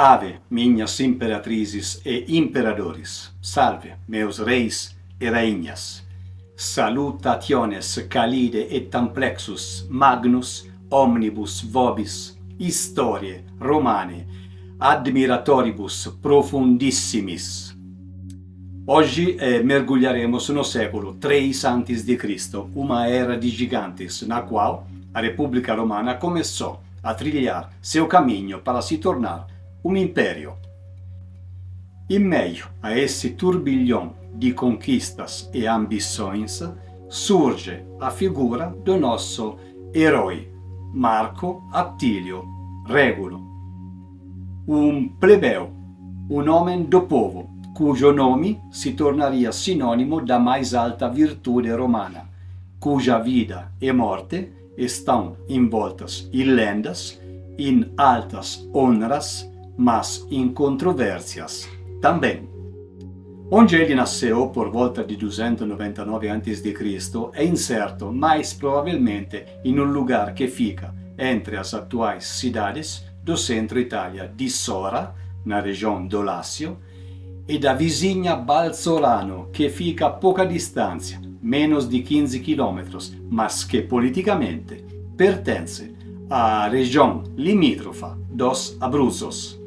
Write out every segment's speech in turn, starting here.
Ave, minhas imperatrizes e imperadores, salve, meus reis e rainhas. Salutationes calide et amplexus magnus omnibus vobis historiae romane admiratoribus profundissimis. Oggi mergulharemos no século 3 a.C., uma era de gigantes, na qual a República Romana começou a trilhar seu caminho para se tornar um império. Em meio a esse turbilhão de conquistas e ambições, surge a figura do nosso herói, Marco Attilio Régulo, um plebeu, um homem do povo, cujo nome se tornaria sinônimo da mais alta virtude romana, cuja vida e morte estão envoltas em lendas, em altas honras, mas em controvérsias também. Onde ele nasceu por volta de 299 a.C. é incerto, mas provavelmente em um lugar que fica entre as atuais cidades do centro Itália di Sora, na região do Lácio, e da vizinha Balsorano, que fica a pouca distância, menos de 15 km, mas que politicamente pertence à região limítrofa dos Abruzos.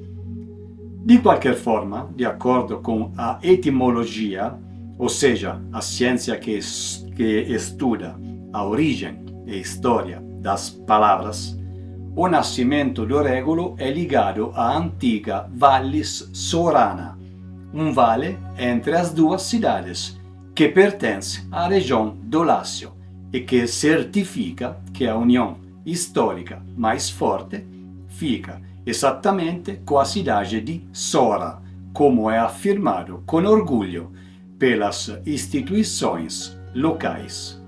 De qualquer forma, de acordo com a etimologia, ou seja, a ciência que estuda a origem e história das palavras, o nascimento do Régulo é ligado à antiga Vallis Sorana, um vale entre as duas cidades, que pertence à região do Lácio e que certifica que a união histórica mais forte fica exatamente com a cidade de Sora, como é afirmado com orgulho pelas instituições locais.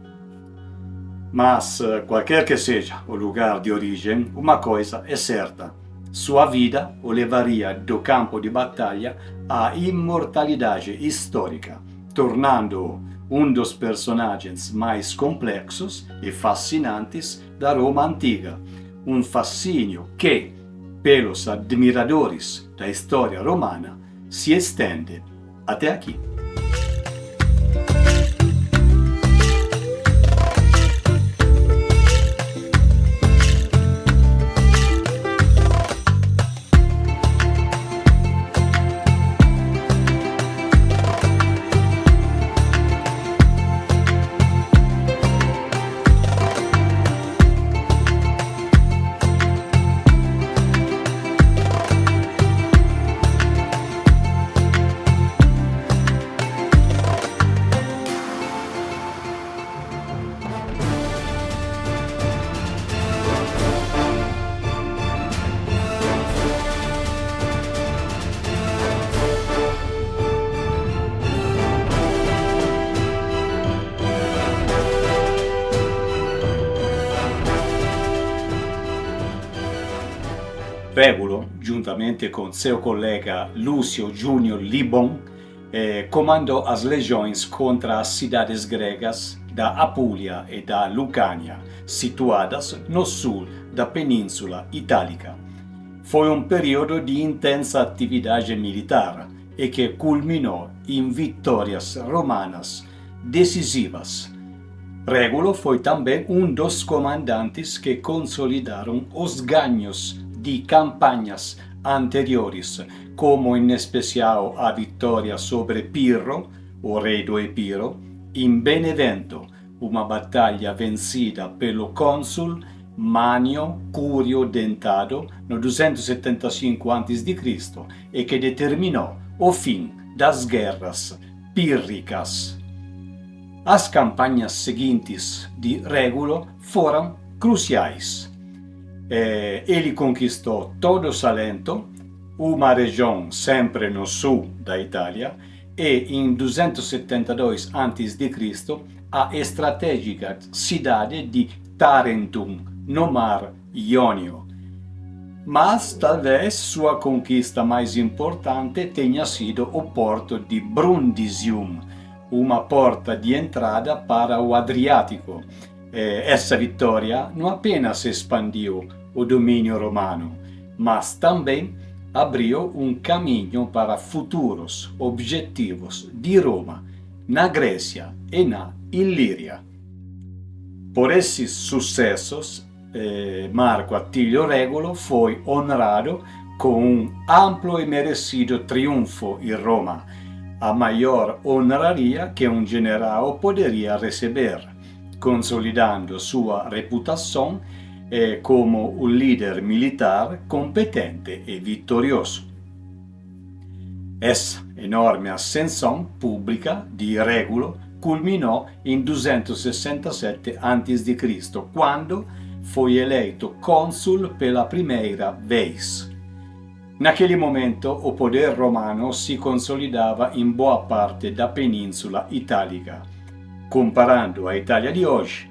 Mas, qualquer que seja o lugar de origem, uma coisa é certa: sua vida o levaria do campo de batalha à imortalidade histórica, tornando-o um dos personagens mais complexos e fascinantes da Roma antiga, um fascínio que, pelos admiradores da história romana, se estende até aqui. Régulo, juntamente com seu colega Lúcio Júnior Libon, comandou as legiões contra as cidades gregas da Apulia e da Lucânia, situadas no sul da Península Itálica. Foi um período de intensa atividade militar e que culminou em vitórias romanas decisivas. Régulo foi também um dos comandantes que consolidaram os ganhos de campanhas anteriores, como em especial a vitória sobre Pirro, o rei do Epiro, em Benevento, uma batalha vencida pelo cônsul Manio Curio Dentado no 275 a.C. e que determinou o fim das guerras pírricas. As campanhas seguintes de Régulo foram cruciais. Ele conquistou todo o Salento, uma região sempre no sul da Itália, e em 272 a.C. a estratégica cidade de Tarentum, no mar Ionio. Mas talvez sua conquista mais importante tenha sido o porto de Brundisium, uma porta de entrada para o Adriático. Essa vitória não apenas expandiu o domínio romano, mas também abrió un camino para futuros objetivos de Roma, na Grecia e na Ilíria. Por esses sucessos, Marco Attilio Regulo foi honrado com um amplo e merecido triunfo em Roma, a maior honraria que um general poderia receber, consolidando sua reputação como um líder militar competente e vitorioso. Essa enorme ascensão pública de Regulo culminou em 267 a.C., quando foi eleito cônsul pela primeira vez. Naquele momento, o poder romano se consolidava em boa parte da Península Itálica. Comparando a Itália de hoje,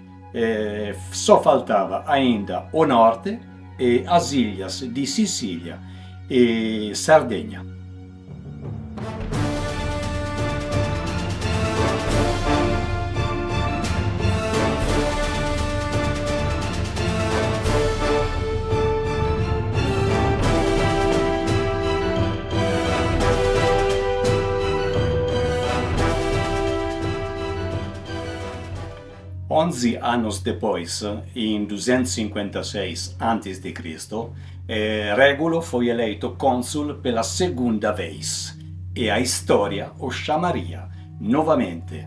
só faltava ainda o norte e as ilhas de Sicília e Sardenha. Onze anos depois, em 256 a.C., Regulo foi eleito cônsul pela segunda vez e a história o chamaria novamente.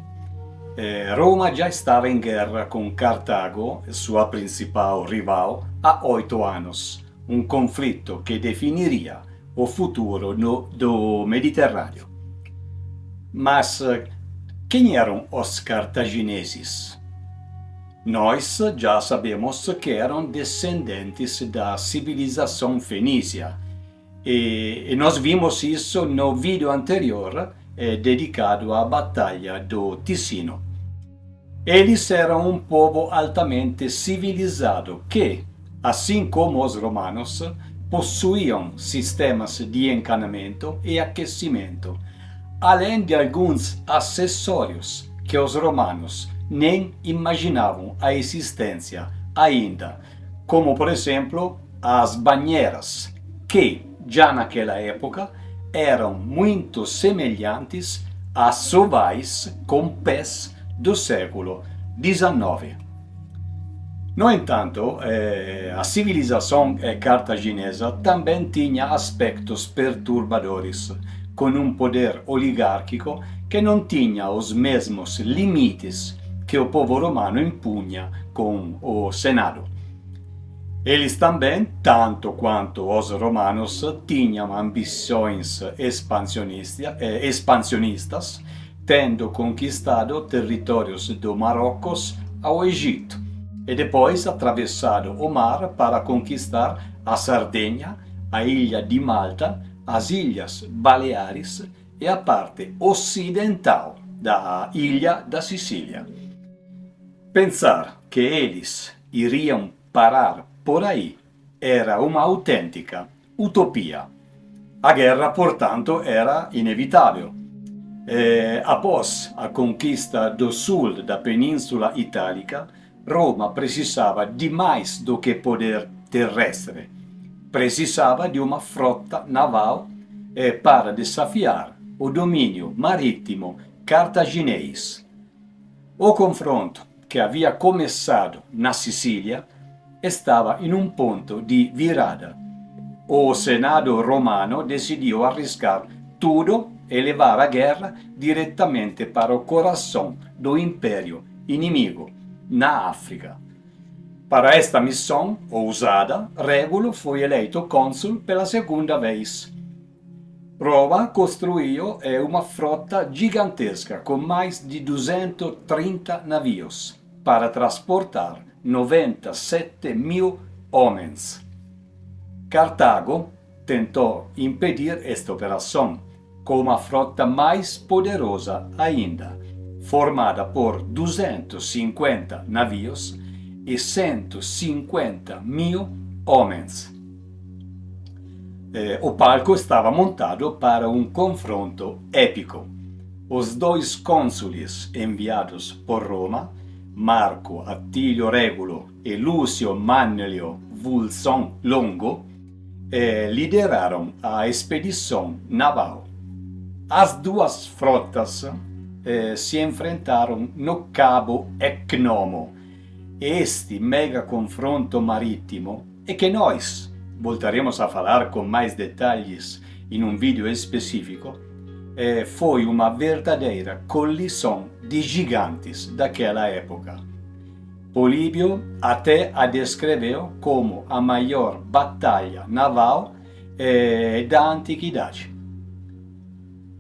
Roma já estava em guerra com Cartago, sua principal rival, há 8 anos, um conflito que definiria o futuro do Mediterrâneo. Mas quem eram os cartagineses? Nós já sabemos que eram descendentes da civilização fenícia e nós vimos isso no vídeo anterior dedicado à Batalha do Ticino. Eles eram um povo altamente civilizado que, assim como os romanos, possuíam sistemas de encanamento e aquecimento, além de alguns acessórios que os romanos nem imaginavam a existência ainda, como por exemplo as banheiras, que já naquela época eram muito semelhantes a sovais com pés do século XIX. No entanto, a civilização cartaginesa também tinha aspectos perturbadores, com um poder oligárquico que não tinha os mesmos limites que o povo romano impunha com o Senado. Eles também, tanto quanto os romanos, tinham ambições expansionistas, tendo conquistado territórios do Marrocos ao Egito, e depois atravessado o mar para conquistar a Sardenha, a ilha de Malta, as Ilhas Baleares e a parte ocidental da ilha da Sicília. Pensar que eles iriam parar por aí era uma autêntica utopia. A guerra, portanto, era inevitável. Após a conquista do sul da Península Itálica, Roma precisava de mais do que poder terrestre. Precisava de uma frota naval para desafiar o domínio marítimo cartaginês. O confronto, que havia começado na Sicília, estava em um ponto de virada. O Senado romano decidiu arriscar tudo e levar a guerra diretamente para o coração do império inimigo, na África. Para esta missão ousada, Regulo foi eleito cônsul pela segunda vez. Roma construiu uma frota gigantesca com mais de 230 navios para transportar 97.000 homens. Cartago tentou impedir esta operação com uma frota mais poderosa ainda, formada por 250 navios e 150.000 homens. O palco estava montado para um confronto épico. Os dois cônsules enviados por Roma, Marco Attilio Regulo e Lúcio Manlio Vulson Longo, lideraram a expedição naval. As duas frotas se enfrentaram no Cabo Ecnomo. Este mega confronto marítimo, e que nós voltaremos a falar com mais detalhes em um vídeo específico, foi uma verdadeira colisão de gigantes daquela época. Políbio até a descreveu como a maior batalha naval da antiguidade.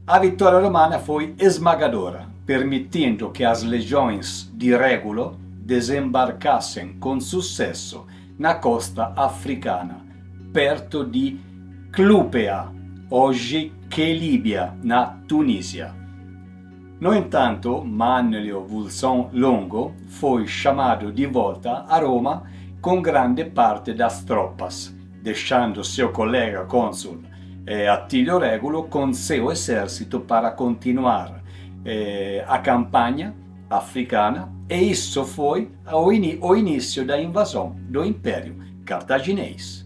A vitória romana foi esmagadora, permitindo que as legiões de Régulo desembarcassem com sucesso na costa africana, perto de Clupea, hoje Quelíbia, na Tunísia. No entanto, Manlio Vulson Longo foi chamado de volta a Roma com grande parte das tropas, deixando seu colega cônsul Attilio Régulo com seu exército para continuar a campanha africana, e isso foi o início da invasão do Império Cartaginês.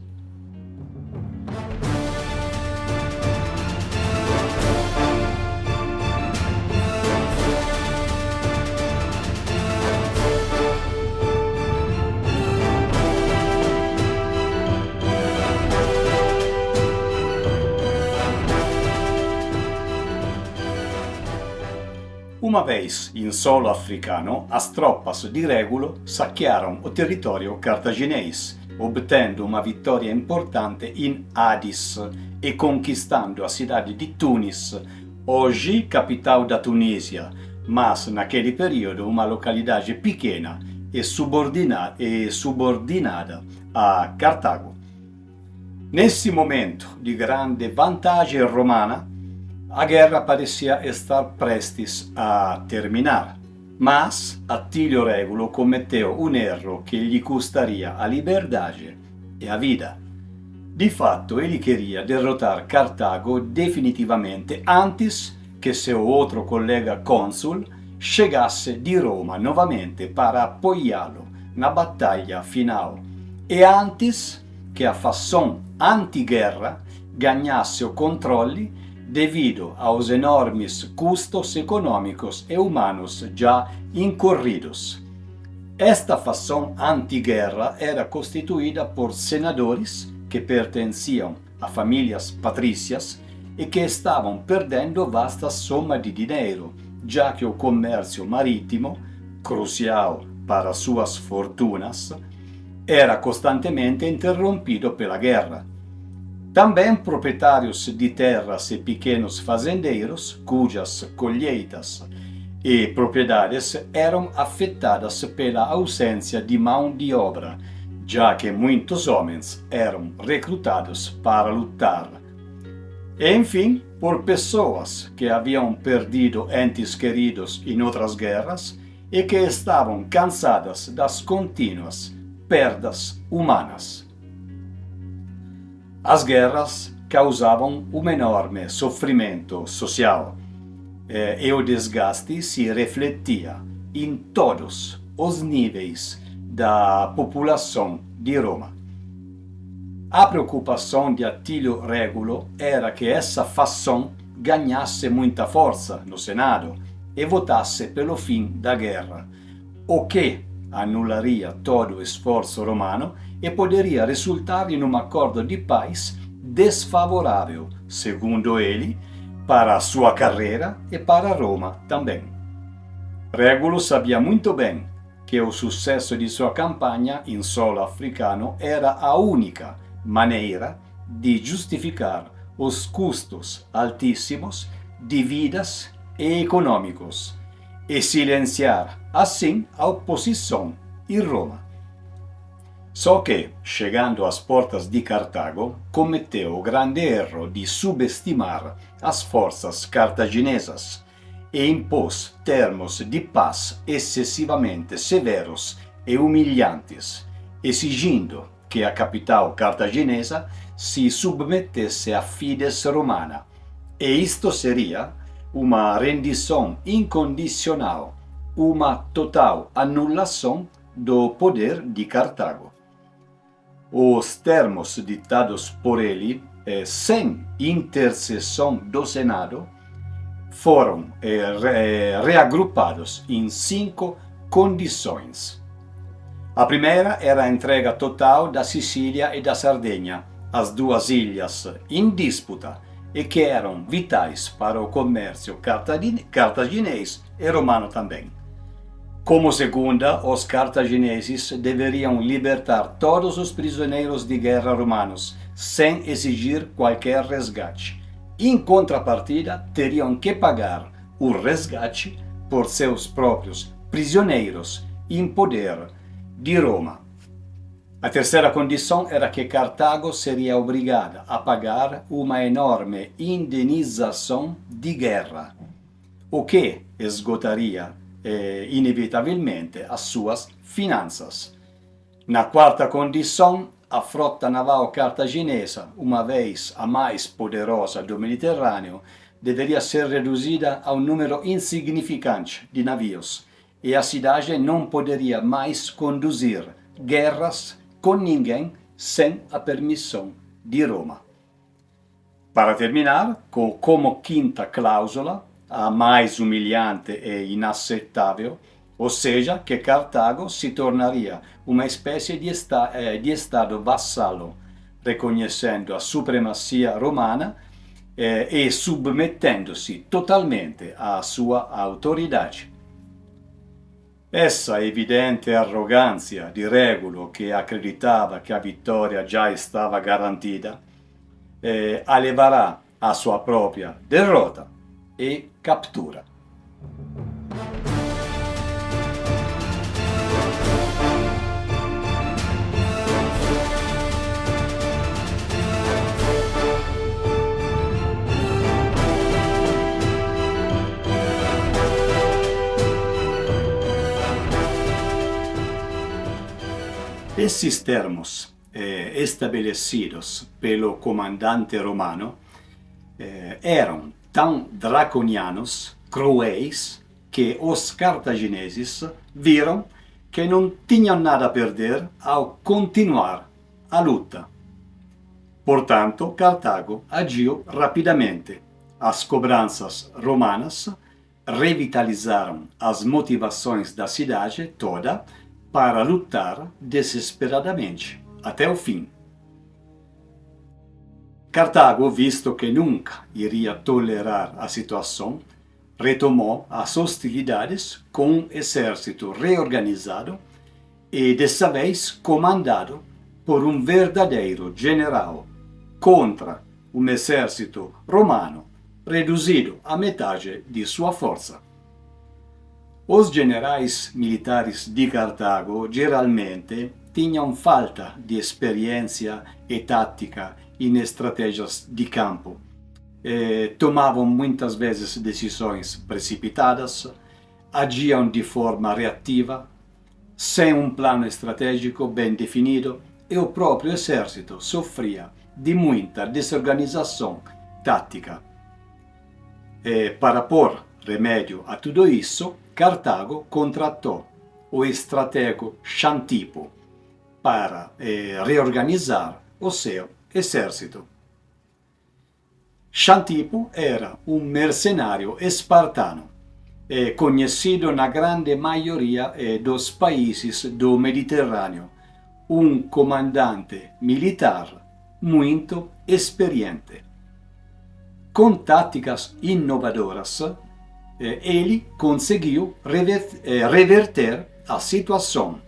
Uma vez em solo africano, as tropas de Régulo saquearam o território cartaginês, obtendo uma vitória importante em Adis e conquistando a cidade de Tunis, hoje capital da Tunísia, mas naquele período uma localidade pequena e subordinada a Cartago. Nesse momento de grande vantagem romana, a guerra parecia estar prestes a terminar, mas Attilio Régulo cometeu um erro que lhe custaria a liberdade e a vida. De fato, ele queria derrotar Cartago definitivamente antes que seu outro colega cônsul chegasse de Roma novamente para apoiá-lo na batalha final, e antes que a fação anti-guerra ganhasse o controle devido aos enormes custos econômicos e humanos já incorridos. Esta fação anti-guerra era constituída por senadores que pertenciam a famílias patrícias e que estavam perdendo vasta soma de dinheiro, já que o comércio marítimo, crucial para suas fortunas, era constantemente interrompido pela guerra. Também proprietários de terras e pequenos fazendeiros, cujas colheitas e propriedades eram afetadas pela ausência de mão de obra, já que muitos homens eram recrutados para lutar. E, enfim, por pessoas que haviam perdido entes queridos em outras guerras e que estavam cansadas das contínuas perdas humanas. As guerras causavam um enorme sofrimento social e o desgaste se refletia em todos os níveis da população de Roma. A preocupação de Attilio Régulo era que essa fação ganhasse muita força no Senado e votasse pelo fim da guerra, o que anularia todo o esforço romano e poderia resultar em um acordo de paz desfavorável, segundo ele, para a sua carreira e para Roma também. Régulo sabia muito bem que o sucesso de sua campanha em solo africano era a única maneira de justificar os custos altíssimos de vidas e econômicos e silenciar assim a oposição em Roma. Só que, chegando às portas de Cartago, cometeu o grande erro de subestimar as forças cartaginesas e impôs termos de paz excessivamente severos e humilhantes, exigindo que a capital cartaginesa se submetesse à fides romana. E isto seria uma rendição incondicional, uma total anulação do poder de Cartago. Os termos ditados por ele, sem intercessão do Senado, foram reagrupados em 5 condições. A primeira era a entrega total da Sicília e da Sardenha, as 2 ilhas em disputa e que eram vitais para o comércio cartaginês e romano também. Como segunda, os cartagineses deveriam libertar todos os prisioneiros de guerra romanos, sem exigir qualquer resgate. Em contrapartida, teriam que pagar o resgate por seus próprios prisioneiros em poder de Roma. A terceira condição era que Cartago seria obrigada a pagar uma enorme indenização de guerra, o que esgotaria inevitavelmente as suas finanças. Na quarta condição, a frota naval cartaginesa, uma vez a mais poderosa do Mediterrâneo, deveria ser reduzida a um número insignificante de navios, e a cidade não poderia mais conduzir guerras com ninguém sem a permissão de Roma. Para terminar, como quinta cláusula, a mais humilhante e inaceitável, ou seja, que Cartago se tornaria uma espécie de Estado vassalo, reconhecendo a supremacia romana e submetendo-se totalmente à sua autoridade. Essa evidente arrogância di Regulo, che acreditava che a vittoria già stava garantita, allevarà a sua propria derrota e captura. Esses termos estabelecidos pelo comandante romano eram tão draconianos, cruéis, que os cartagineses viram que não tinham nada a perder ao continuar a luta. Portanto, Cartago agiu rapidamente. As cobranças romanas revitalizaram as motivações da cidade toda para lutar desesperadamente até o fim. Cartago, visto que nunca iria tolerar a situação, retomou as hostilidades com um exército reorganizado e, dessa vez, comandado por um verdadeiro general contra um exército romano reduzido à metade de sua força. Os generais militares de Cartago geralmente tinham falta de experiência e tática em estratégias de campo. Tomavam muitas vezes decisões precipitadas, agiam de forma reativa, sem um plano estratégico bem definido, e o próprio exército sofria de muita desorganização tática. Para pôr remédio a tudo isso, Cartago contratou o estratego Xantipo para reorganizar o seu exército. Xantipo era um mercenário espartano, conhecido na grande maioria dos países do Mediterrâneo, um comandante militar muito experiente. Com táticas inovadoras, ele conseguiu reverter a situação.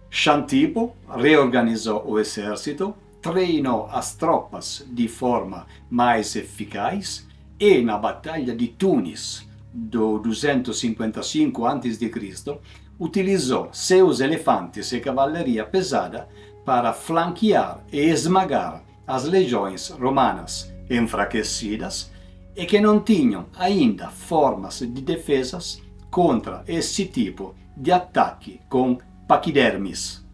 Xantipo reorganizou o exército, treinou as tropas de forma mais eficaz e, na Batalha de Tunis, do 255 a.C., utilizou seus elefantes e cavalaria pesada para flanquear e esmagar as legiões romanas enfraquecidas e que não tinham ainda formas de defesas contra esse tipo de ataque com paquidermes.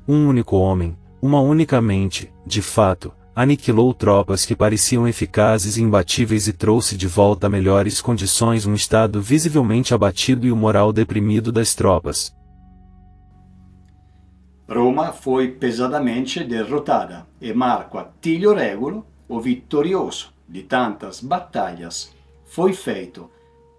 Um único homem, uma única mente, de fato, aniquilou tropas que pareciam eficazes e imbatíveis e trouxe de volta a melhores condições um estado visivelmente abatido e o moral deprimido das tropas. Roma foi pesadamente derrotada e Marco Attilio Regulo, o vitorioso de tantas batalhas, foi feito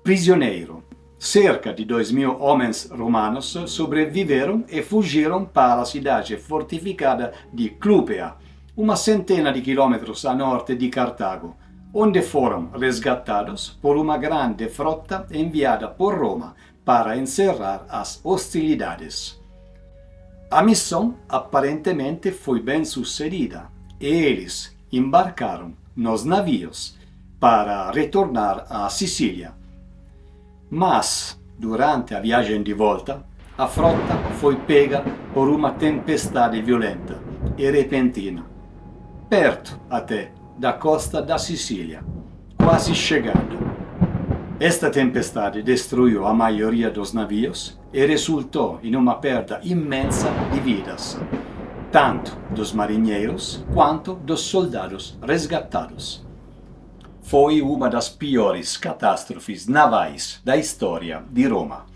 prisioneiro. Cerca de 2.000 homens romanos sobreviveram e fugiram para a cidade fortificada de Clupea, uma centena de quilômetros a norte de Cartago, onde foram resgatados por uma grande frota enviada por Roma para encerrar as hostilidades. A missão aparentemente foi bem sucedida e eles embarcaram nos navios para retornar à Sicília. Mas, durante a viagem de volta, a frota foi pega por uma tempestade violenta e repentina, perto até da costa da Sicília, quase chegando. Esta tempestade destruiu a maioria dos navios e resultou em uma perda imensa de vidas, tanto dos marinheiros quanto dos soldados resgatados. Foi uma das piores catástrofes navais da história de Roma.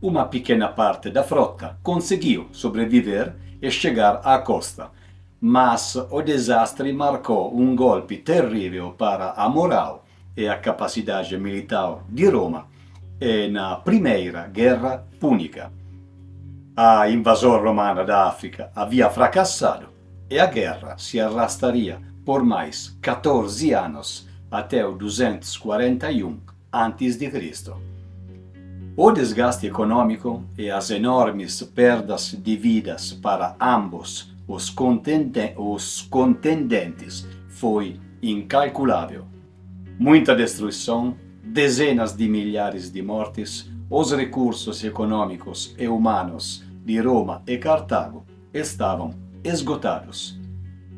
Uma pequena parte da frota conseguiu sobreviver e chegar à costa, mas o desastre marcou um golpe terrível para a moral e a capacidade militar de Roma na Primeira Guerra Púnica. A invasão romana da África havia fracassado e a guerra se arrastaria por mais 14 anos até o 241 a.C. O desgaste econômico e as enormes perdas de vidas para ambos os contendentes foi incalculável. Muita destruição, dezenas de milhares de mortes, os recursos econômicos e humanos de Roma e Cartago estavam esgotados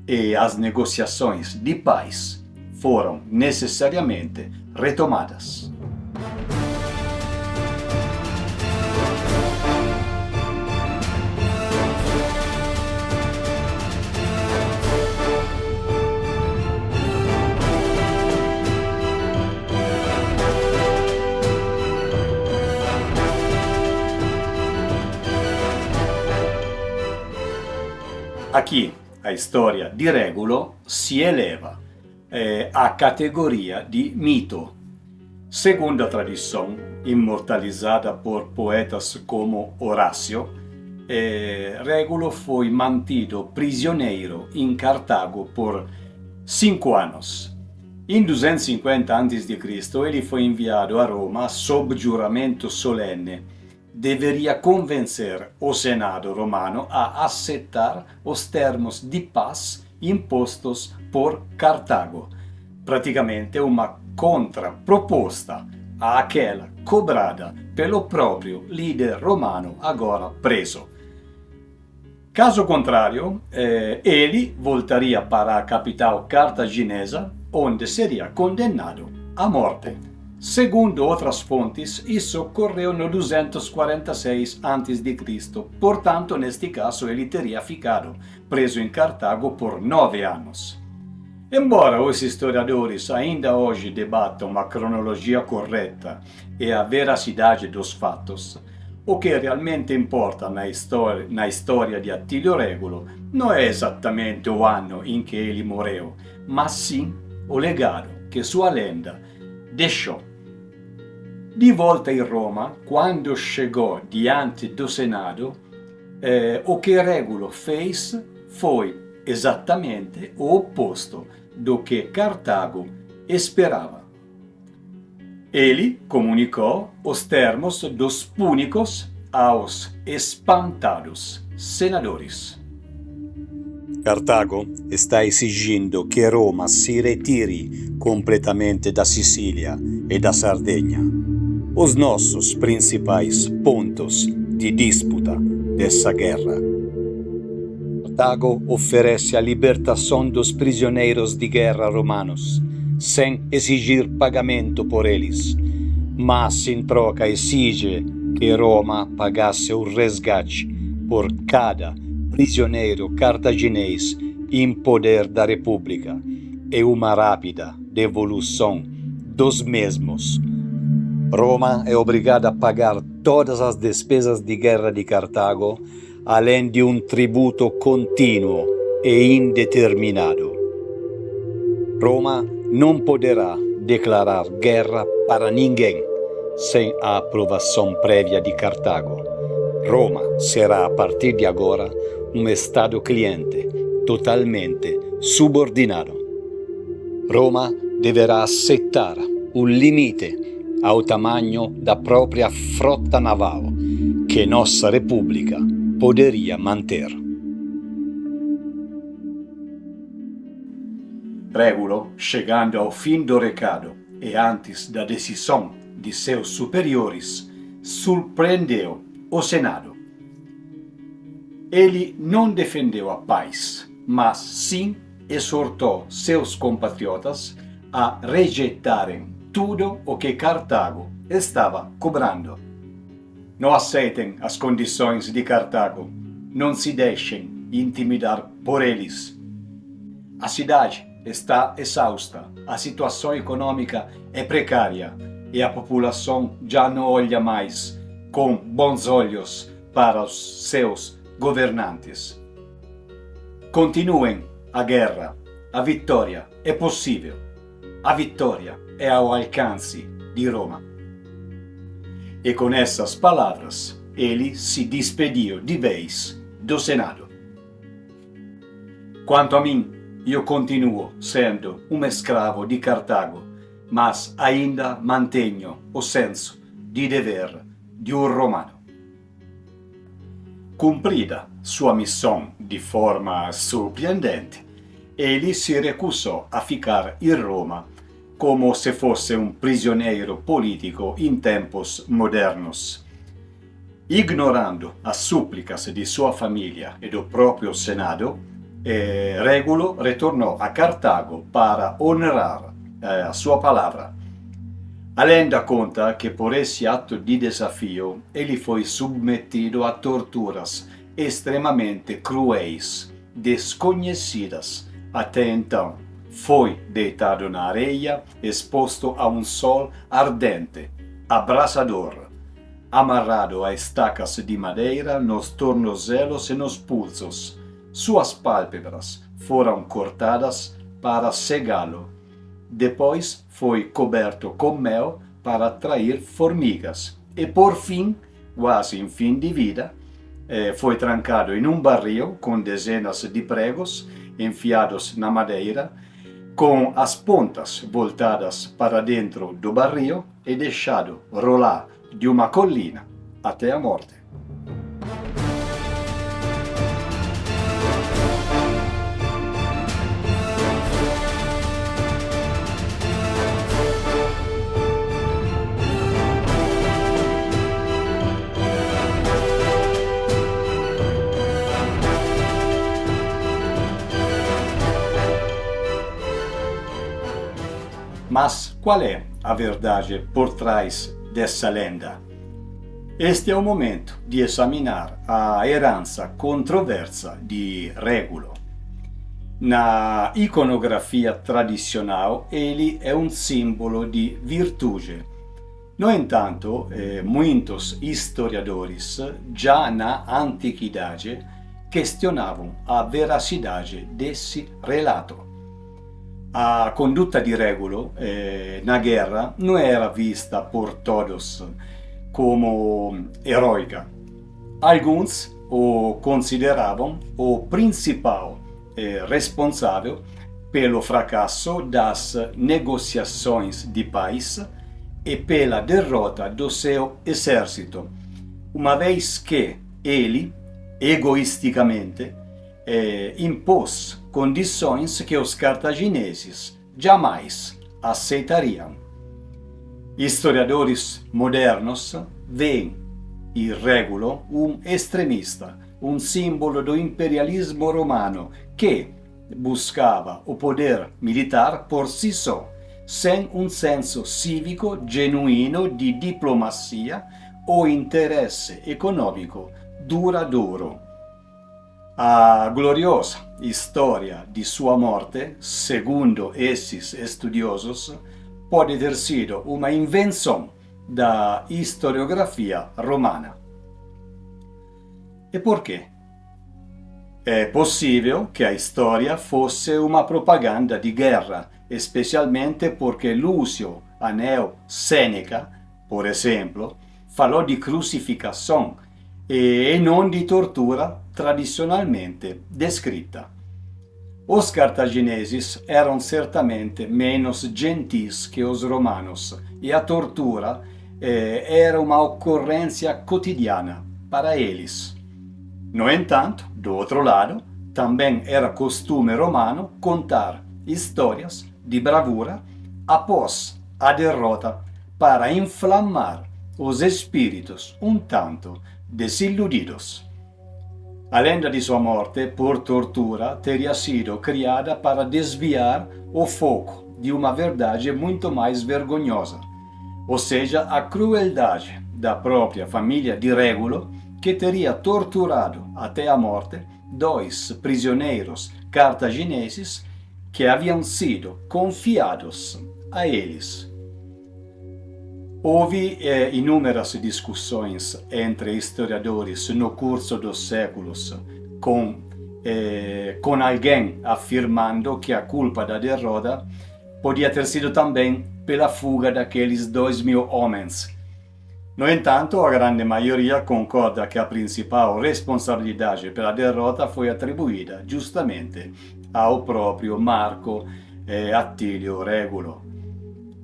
e as negociações de paz foram necessariamente retomadas. Aqui, a história de Regulo se eleva à categoria de mito. Segundo a tradição, imortalizada por poetas como Horácio, Regulo foi mantido prisioneiro em Cartago por 5 anos. Em 250 a.C., ele foi enviado a Roma sob giuramento solene. Deveria convencer o Senado romano a aceitar os termos de paz impostos por Cartago, praticamente uma contraproposta àquela cobrada pelo próprio líder romano agora preso. Caso contrário, ele voltaria para a capital cartaginesa, onde seria condenado à morte. Segundo outras fontes, isso ocorreu no 246 a.C., portanto, neste caso, ele teria ficado preso em Cartago por 9 anos. Embora os historiadores ainda hoje debatam a cronologia correta e a veracidade dos fatos, o que realmente importa na história de Attilio Regulo não é exatamente o ano em que ele morreu, mas sim o legado que sua lenda deixou. De volta em Roma, quando chegou diante do Senado, o que Regulo fez foi exatamente o oposto do que Cartago esperava. Ele comunicou os termos dos púnicos aos espantados senadores. Cartago está exigindo que Roma se retire completamente da Sicília e da Sardenha, os nossos principais pontos de disputa dessa guerra. Cartago oferece a libertação dos prisioneiros de guerra romanos, sem exigir pagamento por eles, mas em troca exige que Roma pagasse o resgate por cada prisioneiro cartaginês em poder da República e uma rápida devolução dos mesmos. Roma é obrigada a pagar todas as despesas de guerra de Cartago, além de un tributo continuo e indeterminado. Roma não poderá declarar guerra para ninguém sem a aprovação prévia de Cartago. Roma será, a partir de agora, um Estado cliente, totalmente subordinado. Roma deverá aceitar o limite ao tamanho da própria frota naval que nossa República poderia manter. Régulo, chegando ao fim do recado e antes da decisão de seus superiores, surpreendeu o Senado. Ele não defendeu a paz, mas sim exortou seus compatriotas a rejeitarem tudo o que Cartago estava cobrando. Não aceitem as condições de Cartago, não se deixem intimidar por eles. A cidade está exausta, a situação econômica é precária e a população já não olha mais com bons olhos para os seus governantes. Continuem a guerra, a vitória é possível, a vitória é ao alcance de Roma. E com essas palavras, ele se despediu de vez do Senado. Quanto a mim, eu continuo sendo um escravo de Cartago, mas ainda mantenho o senso de dever de um romano. Cumprida sua missão de forma surpreendente, ele se recusou a ficar em Roma como se fosse um prisioneiro político em tempos modernos. Ignorando as súplicas de sua família e do próprio Senado, Régulo retornou a Cartago para honrar a sua palavra. A lenda conta que por esse ato de desafio ele foi submetido a torturas extremamente cruéis, desconhecidas até então. Foi deitado na areia, exposto a um sol ardente, abrasador, amarrado a estacas de madeira nos tornozelos e nos pulsos. Suas pálpebras foram cortadas para cegá-lo. Depois foi coberto com mel para atrair formigas. E por fim, quase em fim de vida, foi trancado em um barril com dezenas de pregos enfiados na madeira, com as pontas voltadas para dentro do barril e deixado rolar de uma colina até a morte. Mas qual é a verdade por trás dessa lenda? Este é o momento de examinar a herança controversa de Régulo. Na iconografia tradicional, ele é um símbolo de virtude. No entanto, muitos historiadores, já na antiguidade, questionavam a veracidade desse relato. A conduta di Régulo na guerra não era vista por todos como heroica. Alguns o consideravam o principal responsável pelo fracasso das negociações de paz e pela derrota do seu exército, uma vez que ele, egoisticamente, impôs condições que os cartagineses jamais aceitariam. Historiadores modernos veem em Régulo um extremista, um símbolo do imperialismo romano que buscava o poder militar por si só, sem um senso cívico genuíno de diplomacia ou interesse econômico duradouro. A gloriosa história de sua morte, segundo esses estudiosos, pode ter sido uma invenção da historiografia romana. E perché? È possibile che la storia fosse una propaganda di guerra, specialmente perché Lucio Anneo Seneca, per esempio, falò di crucificazione e non di tortura tradizionalmente descritta. Os cartagineses eram certamente menos gentis que os romanos e a tortura era uma ocorrência cotidiana para eles. No entanto, do outro lado, também era costume romano contar histórias de bravura após a derrota para inflamar os espíritos um tanto desiludidos. A lenda de sua morte por tortura teria sido criada para desviar o foco de uma verdade muito mais vergonhosa, ou seja, a crueldade da própria família de Régulo, que teria torturado até a morte dois prisioneiros cartagineses que haviam sido confiados a eles. Houve inúmeras discussões entre historiadores no curso dos séculos, com alguém afirmando que a culpa da derrota podia ter sido também pela fuga daqueles 2.000 homens. No entanto, a grande maioria concorda que a principal responsabilidade pela derrota foi atribuída justamente ao próprio Marco Attilio Régulo.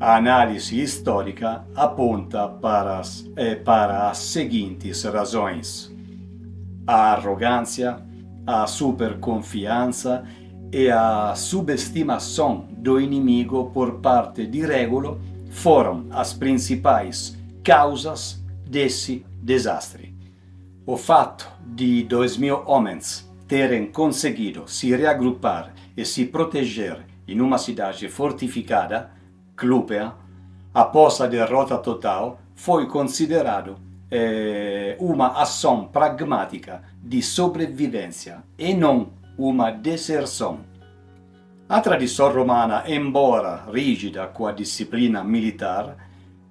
A análise histórica aponta para as seguintes razões: a arrogância, a superconfiança e a subestimação do inimigo por parte de Régulo foram as principais causas desse desastre. O fato de 2.000 homens terem conseguido se reagrupar e se proteger em uma cidade fortificada, Clupea, após a derrota total, foi considerado uma ação pragmática de sobrevivência e não uma deserção. A tradição romana, embora rígida com a disciplina militar,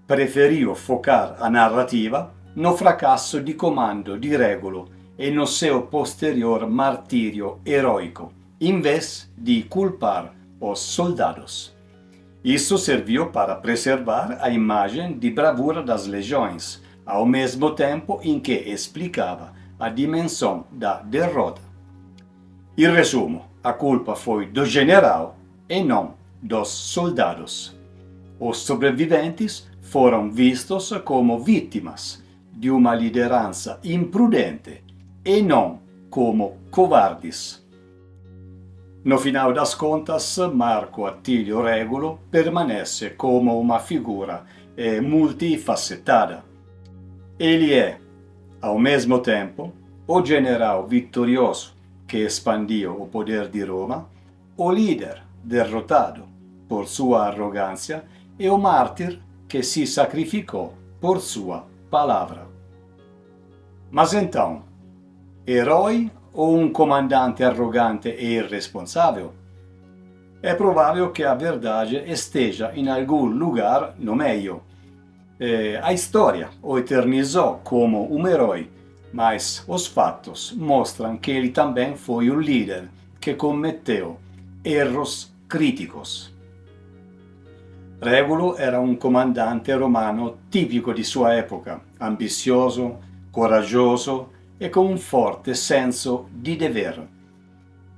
preferiu focar a narrativa no fracasso di comando di Régulo e no seu posterior martírio heroico, em vez de culpar os soldados. Isso serviu para preservar a imagem de bravura das legiões, ao mesmo tempo em que explicava a dimensão da derrota. Em resumo, a culpa foi do general e não dos soldados. Os sobreviventes foram vistos como vítimas de uma liderança imprudente e não como covardes. No final das contas, Marco Attilio Régulo permanece como uma figura multifacetada. Ele é, ao mesmo tempo, o general vitorioso que expandiu o poder de Roma, o líder derrotado por sua arrogância e o mártir que se sacrificou por sua palavra. Mas então, herói ou um comandante arrogante e irresponsável? É provável que a verdade esteja em algum lugar no meio. A história o eternizou como um herói, mas os fatos mostram que ele também foi um líder que cometeu erros críticos. Régulo era um comandante romano tipico di sua época, ambizioso, coraggioso e com um forte senso di dever.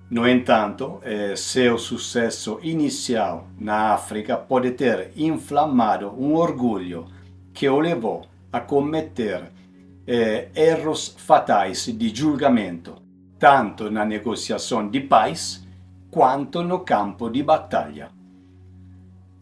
No entanto, seu sucesso inicial na África pode ter inflamado um orgulho que o levou a cometer erros fatais de julgamento, tanto na negociação de paz quanto no campo de batalha.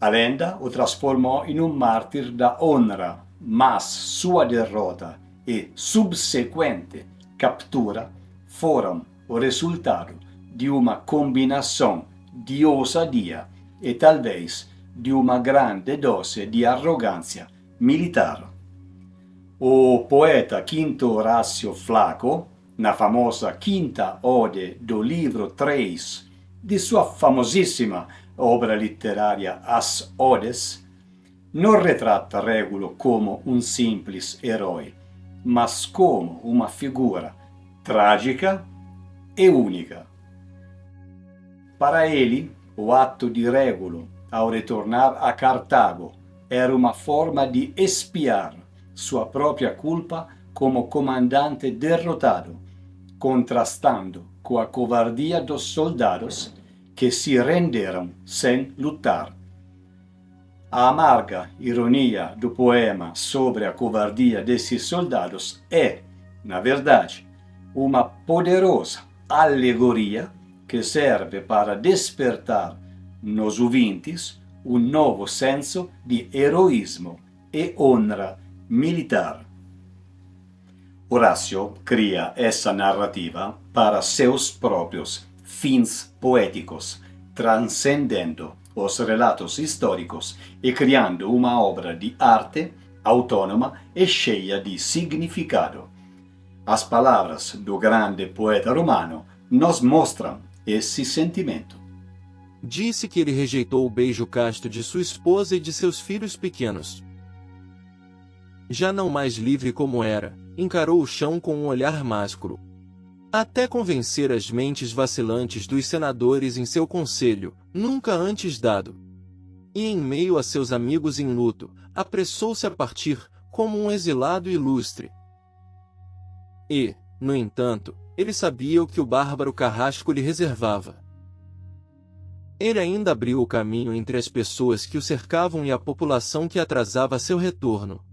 A lenda o transformou em um mártir da honra, mas sua derrota e subsequente captura foram o resultado de uma combinação de ousadia e talvez de uma grande dose de arrogância militar. O poeta Quinto Horácio Flaco, na famosa quinta ode do livro 3 de sua famosíssima obra literária As Odes, não retrata Régulo como um simples herói, mas como uma figura trágica e única. Para ele, o ato de Régulo, ao retornar a Cartago, era uma forma de expiar sua própria culpa como comandante derrotado, contrastando com a covardia dos soldados que se renderam sem lutar. A amarga ironia do poema sobre a covardia desses soldados é, na verdade, uma poderosa alegoria que serve para despertar nos ouvintes um novo senso de heroísmo e honra militar. Horácio cria essa narrativa para seus próprios fins poéticos, transcendendo os relatos históricos e criando uma obra de arte autônoma e cheia de significado. As palavras do grande poeta romano nos mostram esse sentimento. Disse que ele rejeitou o beijo casto de sua esposa e de seus filhos pequenos. Já não mais livre como era, encarou o chão com um olhar másculo. Até convencer as mentes vacilantes dos senadores em seu conselho, nunca antes dado. E em meio a seus amigos em luto, apressou-se a partir, como um exilado ilustre. E, no entanto, ele sabia o que o bárbaro carrasco lhe reservava. Ele ainda abriu o caminho entre as pessoas que o cercavam e a população que atrasava seu retorno.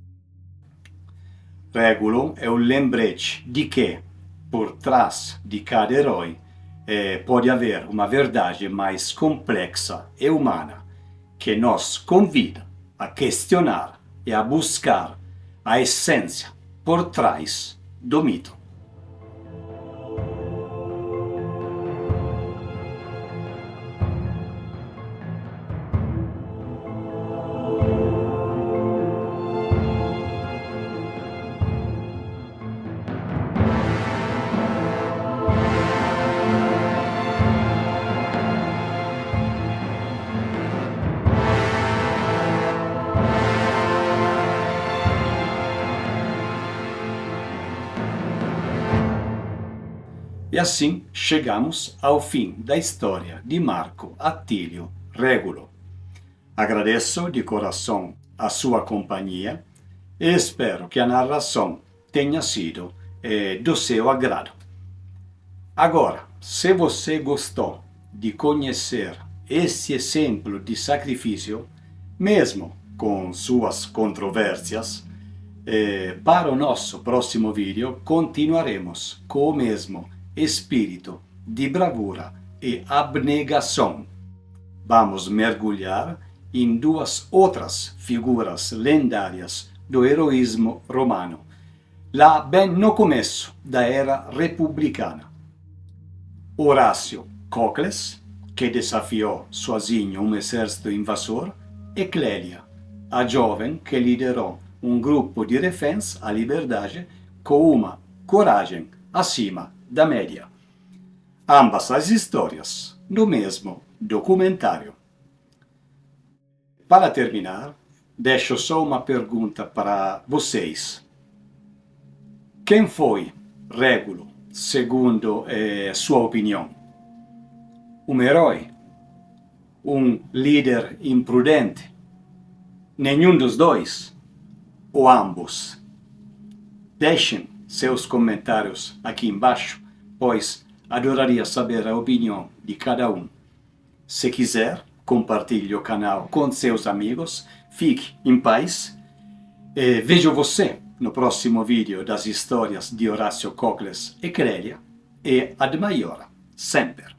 Régulo é o lembrete de que, por trás de cada herói, pode haver uma verdade mais complexa e humana que nos convida a questionar e a buscar a essência por trás do mito. E assim chegamos ao fim da história de Marco Atílio Régulo. Agradeço de coração a sua companhia e espero que a narração tenha sido do seu agrado. Agora, se você gostou de conhecer esse exemplo de sacrifício, mesmo com suas controvérsias, para o nosso próximo vídeo continuaremos com o mesmo espírito de bravura e abnegação. Vamos mergulhar em duas outras figuras lendárias do heroísmo romano, lá bem no começo da era republicana. Horácio Cocles, que desafiou sozinho um exército invasor, e Clélia, a jovem que liderou um grupo de reféns à liberdade com uma coragem acima da média. Ambas as histórias no mesmo documentário. Para terminar, deixo só uma pergunta para vocês. Quem foi Régulo, segundo sua opinião? Um herói? Um líder imprudente? Nenhum dos dois? Ou ambos? Deixem seus comentários aqui embaixo, pois adoraria saber a opinião de cada um. Se quiser, compartilhe o canal com seus amigos, fique em paz. Vejo você no próximo vídeo das histórias de Horácio Cocles e Clélia, e ad maiora, sempre.